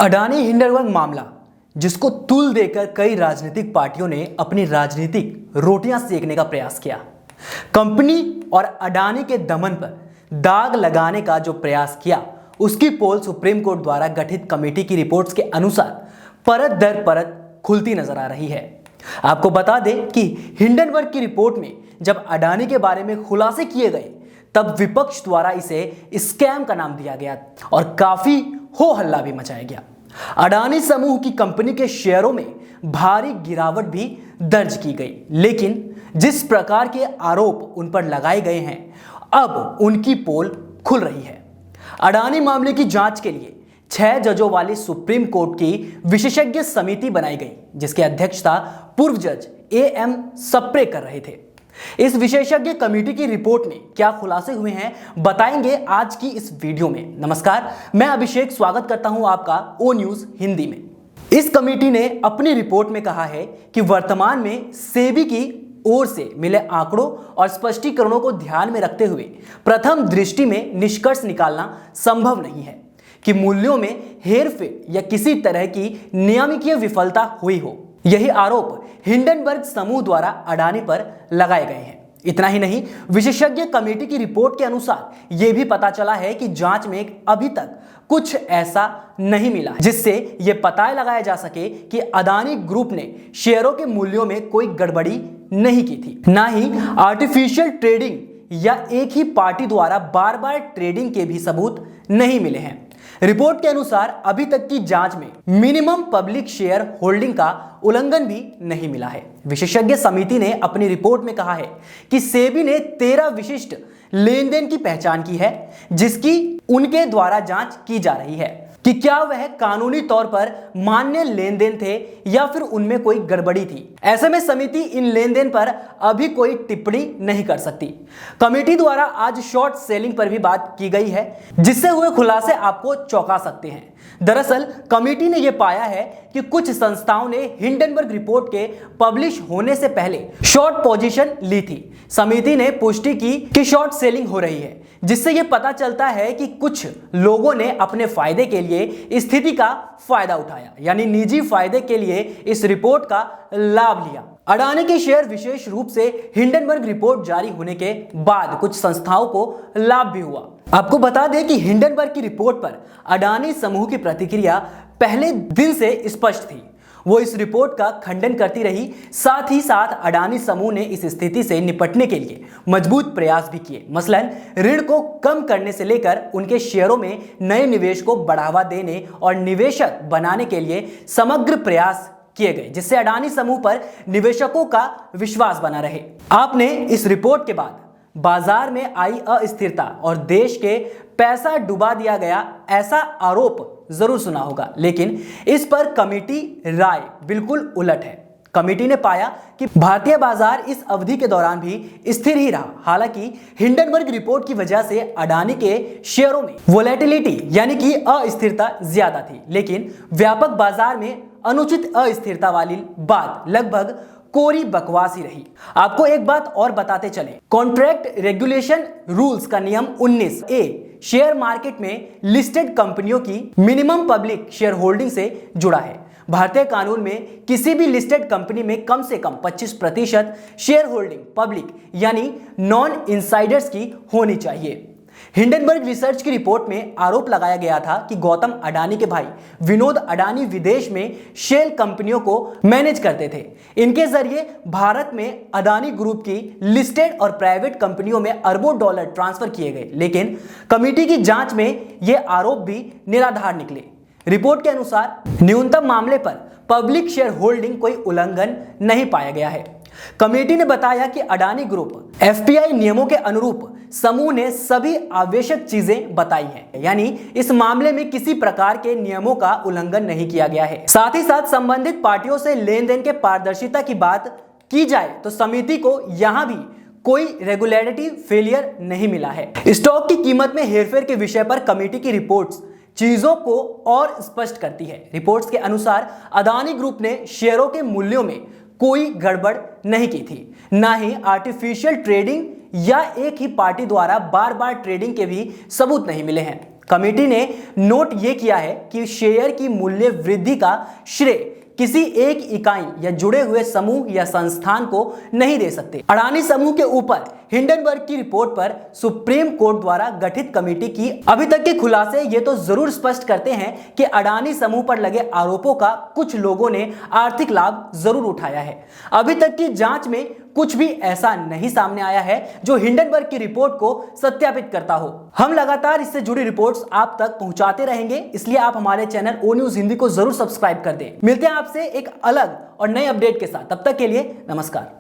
Adani Hindenburg मामला, जिसको तुल देकर कई राजनीतिक पार्टियों ने अपनी राजनीतिक रोटियां सेकने का प्रयास किया। कंपनी और अडानी के दमन पर दाग लगाने का जो प्रयास किया, उसकी पोल सुप्रीम कोर्ट द्वारा गठित कमेटी की रिपोर्ट्स के अनुसार परत दर परत खुलती नजर आ रही है। आपको बता दें कि हिंडनबर्ग की रिपोर्ट में जब अडानी के बारे में खुलासे किए गए, तब विपक्ष द्वारा इसे स्कैम का नाम दिया गया और काफी हो हल्ला भी मचाया गया। अडानी समूह की कंपनी के शेयरों में भारी गिरावट भी दर्ज की गई, लेकिन जिस प्रकार के आरोप उन पर लगाए गए हैं, अब उनकी पोल खुल रही है। अडानी मामले की जांच के लिए 6 जजों वाली सुप्रीम कोर्ट की विशेषज्ञ समिति बनाई गई, जिसकी अध्यक्षता पूर्व जज AM सप्रे कर रहे थे। इस विशेषज्ञ कमेटी की रिपोर्ट में क्या खुलासे हुए हैं, बताएंगे आज की इस वीडियो में। नमस्कार, मैं अभिषेक स्वागत करता हूं आपका ओ न्यूज हिंदी में। इस कमेटी ने अपनी रिपोर्ट में कहा है कि वर्तमान में सेबी की ओर से मिले आंकड़ों और स्पष्टीकरणों को ध्यान में रखते हुए प्रथम दृष्टि में निष्कर्ष निकालना संभव नहीं है कि मूल्यों में हेरफेर या किसी तरह की नियामकीय विफलता हुई हो। यही आरोप हिंडनबर्ग समूह द्वारा अडानी पर लगाए गए हैं। इतना ही नहीं, विशेषज्ञ कमेटी की रिपोर्ट के अनुसार यह भी पता चला है कि जांच में अभी तक कुछ ऐसा नहीं मिला जिससे यह पता लगाया जा सके कि अडानी ग्रुप ने शेयरों के मूल्यों में कोई गड़बड़ी नहीं की थी। ना ही आर्टिफिशियल ट्रेडिंग या एक ही पार्टी द्वारा बार बार ट्रेडिंग के भी सबूत नहीं मिले हैं। रिपोर्ट के अनुसार अभी तक की जांच में मिनिमम पब्लिक शेयर होल्डिंग का उल्लंघन भी नहीं मिला है। विशेषज्ञ समिति ने अपनी रिपोर्ट में कहा है कि सेबी ने 13 विशिष्ट लेन देन की पहचान की है, जिसकी उनके द्वारा जांच की जा रही है कि क्या वह कानूनी तौर पर मान्य लेन देन थे या फिर उनमें कोई गड़बड़ी थी। ऐसे में समिति इन लेन देन पर अभी कोई टिप्पणी नहीं कर सकती। कमेटी द्वारा आज शॉर्ट सेलिंग पर भी बात की गई है, जिससे हुए खुलासे आपको चौंका सकते हैं। दरअसल कमेटी ने यह पाया है कि कुछ संस्थाओं ने हिंडनबर्ग रिपोर्ट के पब्लिश होने से पहले शॉर्ट पोजीशन ली थी। समिति ने पुष्टि की कि शॉर्ट सेलिंग हो रही है, जिससे यह पता चलता है कि कुछ लोगों ने अपने फायदे के लिए स्थिति का फायदा उठाया, यानी निजी फायदे के लिए इस रिपोर्ट का लाभ लिया। अडानी के शेयर विशेष रूप से हिंडनबर्ग रिपोर्ट जारी होने के बाद कुछ संस्थाओं को लाभ भी हुआ। आपको बता दें कि हिंडनबर्ग की रिपोर्ट पर अडानी समूह की प्रतिक्रिया पहले दिन से स्पष्ट थी। वो इस रिपोर्ट का खंडन करती रही। साथ ही साथ अडानी समूह ने इस स्थिति से निपटने के लिए मजबूत प्रयास भी किए। मसलन ऋण को कम करने से लेकर उनके शेयरों में नए निवेश को बढ़ावा देने और निवेशक बनाने के लिए समग्र प्रयास किए गए, जिससे अडानी समूह पर निवेशकों का विश्वास बना रहे। आपने इस रिपोर्ट के बाद बाजार में आई अस्थिरता और देश के पैसा डुबा दिया गया ऐसा आरोप जरूर सुना होगा, लेकिन इस पर कमेटी राय बिल्कुल उलट है। कमेटी ने पाया कि भारतीय बाजार इस अवधि के दौरान भी स्थिर ही रहा। हालांकि हिंडनबर्ग रिपोर्ट की वजह से अडानी के शेयरों में वोलेटिलिटी यानी कि अस्थिरता ज्यादा थी, लेकिन व्यापक बाजार में अनुचित अस्थिरता वाली बात लगभग कोरी बकवास ही रही। आपको एक बात और बताते चले, कॉन्ट्रैक्ट रेगुलेशन रूल्स का नियम 19A शेयर मार्केट में लिस्टेड कंपनियों की मिनिमम पब्लिक शेयर होल्डिंग से जुड़ा है। भारतीय कानून में किसी भी लिस्टेड कंपनी में कम से कम 25% शेयर होल्डिंग पब्लिक यानी नॉन इनसाइडर्स की होनी चाहिए। हिंडनबर्ग रिसर्च की रिपोर्ट में आरोप लगाया गया था कि गौतम अडानी के भाई विनोद अडानी विदेश में शेल कंपनियों को मैनेज करते थे। इनके जरिए भारत में अडानी ग्रुप की लिस्टेड और प्राइवेट कंपनियों में अरबों डॉलर ट्रांसफर किए गए, लेकिन कमेटी की जांच में ये आरोप भी निराधार निकले। रिपोर्ट के अनुसार न्यूनतम मामले पर पब्लिक शेयर होल्डिंग कोई उल्लंघन नहीं पाया गया है। कमेटी ने बताया कि अडानी ग्रुप FPI नियमों के अनुरूप समूह ने सभी आवश्यक चीजें बताई हैं, यानी इस मामले में किसी प्रकार के नियमों का उल्लंघन नहीं किया गया है। साथ ही साथ संबंधित पार्टियों से लेन देन के पारदर्शिता की बात की जाए तो समिति को यहां भी कोई रेगुलेटरी फेलियर नहीं मिला है। स्टॉक की कीमत में हेरफेर के विषय पर कमेटी की रिपोर्ट्स चीजों को और स्पष्ट करती है। रिपोर्ट्स के अनुसार अडानी ग्रुप ने शेयरों के मूल्यों में कोई गड़बड़ नहीं की थी, ना ही आर्टिफिशियल ट्रेडिंग या एक ही पार्टी द्वारा बार बार ट्रेडिंग के भी सबूत नहीं मिले हैं। कमेटी ने नोट यह किया है कि शेयर की मूल्य वृद्धि का श्रेय किसी एक इकाई या जुड़े हुए समूह या संस्थान को नहीं दे सकते। अडानी समूह के ऊपर हिंडनबर्ग की रिपोर्ट पर सुप्रीम कोर्ट द्वारा गठित कमेटी की अभी तक के खुलासे ये तो जरूर स्पष्ट करते हैं कि अडानी समूह पर लगे आरोपों का कुछ लोगों ने आर्थिक लाभ जरूर उठाया है। अभी तक की जांच में कुछ भी ऐसा नहीं सामने आया है जो हिंडनबर्ग की रिपोर्ट को सत्यापित करता हो। हम लगातार इससे जुड़ी रिपोर्ट्स आप तक पहुंचाते रहेंगे, इसलिए आप हमारे चैनल ओ न्यूज़ हिंदी को जरूर सब्सक्राइब कर दें। मिलते हैं आपसे एक अलग और नए अपडेट के साथ, तब तक के लिए नमस्कार।